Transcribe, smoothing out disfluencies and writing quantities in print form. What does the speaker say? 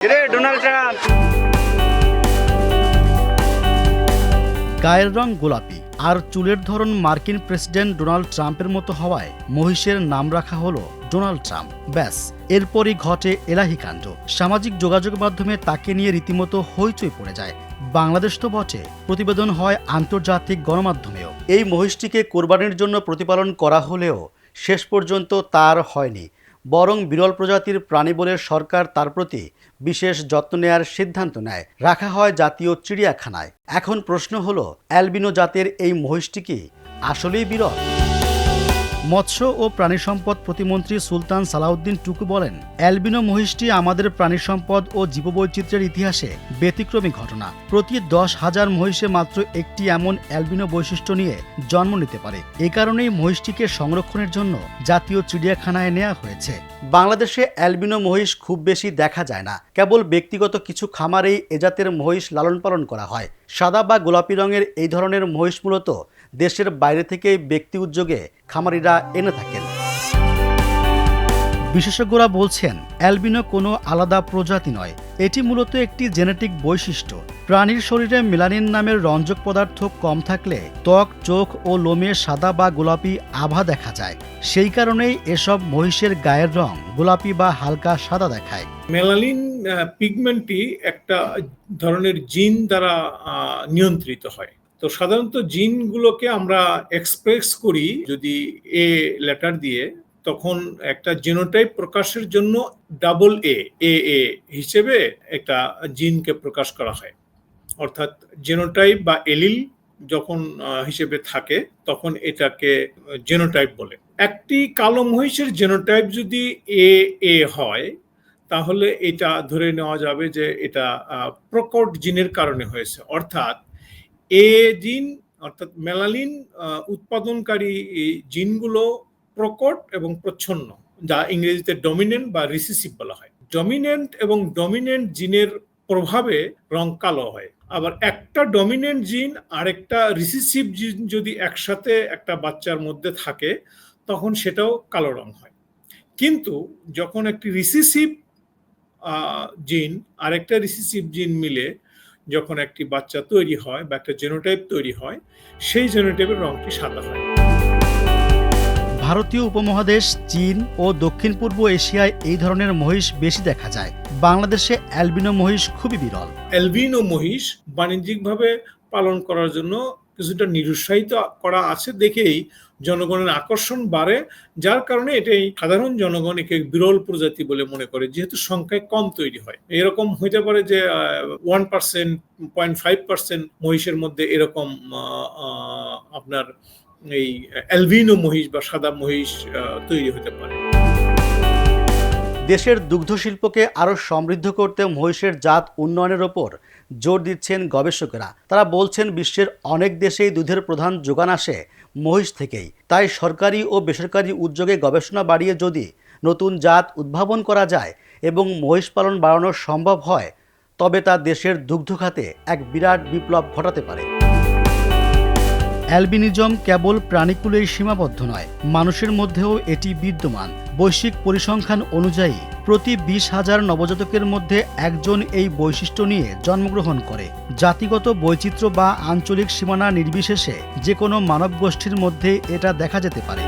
Donald Trump গায়ের রং গোলাপি আর চুলের ধরন মার্কিন প্রেসিডেন্ট ডোনাল্ড ট্রাম্পের মতো হওয়ায় মহিষের নাম রাখা হলো ডোনাল্ড ট্রাম্প। ব্যাস, এরপরই ঘটে এলাহি কাণ্ড। সামাজিক যোগাযোগ মাধ্যমে তাকে নিয়ে রীতিমতো হইচই পড়ে যায়। বাংলাদেশ তো বটে, প্রতিবেদন হয় আন্তর্জাতিক গণমাধ্যমেও। এই মহিষটিকে কোরবানির জন্য প্রতিপালন করা হলেও শেষ পর্যন্ত তার হয়নি, বরং বিরল প্রজাতির প্রাণী বলে সরকার তার প্রতি বিশেষ যত্ন নেয়ার সিদ্ধান্ত নেয়, রাখা হয় জাতীয় চিড়িয়াখানায়। এখন প্রশ্ন হলো, অ্যালবিনো জাতের এই মহিষটি কি আসলেই বিরল? মৎস্য ও প্রাণী সম্পদ প্রতিমন্ত্রী সুলতান সালাউদ্দিন টুকু বলেন, অ্যালবিনো মহিষটি আমাদের প্রাণী সম্পদ ও জীববৈচিত্র্যের ইতিহাসে ব্যতিক্রমী ঘটনা। প্রতি 10,000 মহিষে মাত্র একটি এমন অ্যালবিনো বৈশিষ্ট্য নিয়ে জন্ম নিতে পারে। এ কারণেই মহিষটিকে সংরক্ষণের জন্য জাতীয় চিড়িয়াখানায় নেওয়া হয়েছে। বাংলাদেশে অ্যালবিনো মহিষ খুব বেশি দেখা যায় না, কেবল ব্যক্তিগত কিছু খামারেই এ জাতের মহিষ লালন পালন করা হয়। সাদা বা গোলাপি রঙের এই ধরনের মহিষ মূলত দেশের বাইরে থেকে ব্যক্তি উদ্যোগে খামারিরা এনে থাকেন। বিশেষজ্ঞরা বলছেন, অ্যালবিনো কোনো আলাদা প্রজাতি নয়, এটি মূলত একটি জেনেটিক বৈশিষ্ট্য। প্রাণীর শরীরে মেলানিন নামের রঞ্জক পদার্থ কম থাকলে ত্বক, চোখ ও লোমে সাদা বা গোলাপি আভা দেখা যায়। সেই কারণেই এসব মহিষের গায়ের রং গোলাপি বা হালকা সাদা দেখায়। মেলানিন পিগমেন্টটি একটা ধরনের জিন দ্বারা নিয়ন্ত্রিত হয়। তো সাধারণত জিনগুলোকে আমরা এক্সপ্রেস করি যদি এ লেটার দিয়ে, তখন একটা জিনোটাইপ প্রকাশের জন্য ডাবল এ হিসেবে একটা জিনকে প্রকাশ করা হয়। অর্থাৎ জিনোটাইপ বা এলিল যখন হিসেবে থাকে তখন এটাকে জিনোটাইপ বলে। একটি কালো মহিষের জিনোটাইপ যদি এ হয় তাহলে এটা ধরে নেওয়া যাবে যে এটা প্রকট জিনের কারণে হয়েছে। অর্থাৎ এ জিন অর্থাৎ মেলানিন উৎপাদনকারী জিনগুলো প্রকট এবং প্রচ্ছন্ন, যা ইংরেজিতে ডমিনেন্ট বা রিসিসিভ বলা হয়। ডমিনেন্ট এবং ডমিনেন্ট জিনের প্রভাবে রং কালো হয়। আবার একটা ডমিনেন্ট জিন আর একটা রিসিসিভ জিন যদি একসাথে একটা বাচ্চার মধ্যে থাকে তখন সেটাও কালো রং হয়। কিন্তু যখন একটি রিসিসিভ জিন আর একটা রিসিসিভ জিন মিলে যখন একটি বাচ্চা তৈরি হয় বা একটা জেনোটাইপ তৈরি হয়, সেই জেনোটাইপের রংটি সাদা হয়। ভারতীয় উপমহাদেশ, চীন ও দক্ষিণ পূর্ব এশিয়ায় এই ধরনের মহিষ বেশি দেখা যায়। বাংলাদেশে অ্যালবিনো মহিষ খুবই বিরল। অ্যালবিনো মহিষ বাণিজ্যিকভাবে পালন করার জন্য কিছুটা নিরুৎসাহিত করা আছে দেখেই জনগণের আকর্ষণ বাড়ে, যার কারণে এটাই সাধারণ জনগণ একে বিরল প্রজাতি বলে মনে করে, যেহেতু সংখ্যায় কম তৈরি হয়। এরকম হইতে পারে যে 1%, 0.5% মহিষের মধ্যে এরকম আপনার এই অ্যালবিনো মহিষ বা সাদা মহিষ তৈরি হতে পারে। দেশের দুগ্ধ শিল্পকে আরও সমৃদ্ধ করতে মহিষের জাত উন্নয়নের ওপর জোর দিচ্ছেন গবেষকেরা। তারা বলছেন, বিশ্বের অনেক দেশেই দুধের প্রধান যোগান আসে মহিষ থেকেই। তাই সরকারি ও বেসরকারি উদ্যোগে গবেষণা বাড়িয়ে যদি নতুন জাত উদ্ভাবন করা যায় এবং মহিষ পালন বাড়ানো সম্ভব হয়, তবে তা দেশের দুগ্ধ খাতে এক বিরাট বিপ্লব ঘটাতে পারে। অ্যালবিনিজম কেবল প্রাণীকুলেই সীমাবদ্ধ নয়, মানুষের মধ্যেও এটি বিদ্যমান। বৈশ্বিক পরিসংখ্যান অনুযায়ী প্রতি 20,000 নবজাতকের মধ্যে একজন এই বৈশিষ্ট্য নিয়ে জন্মগ্রহণ করে। জাতিগত বৈচিত্র্য বা আঞ্চলিক সীমানা নির্বিশেষে যে কোনো মানব গোষ্ঠীর মধ্যে এটা দেখা যেতে পারে।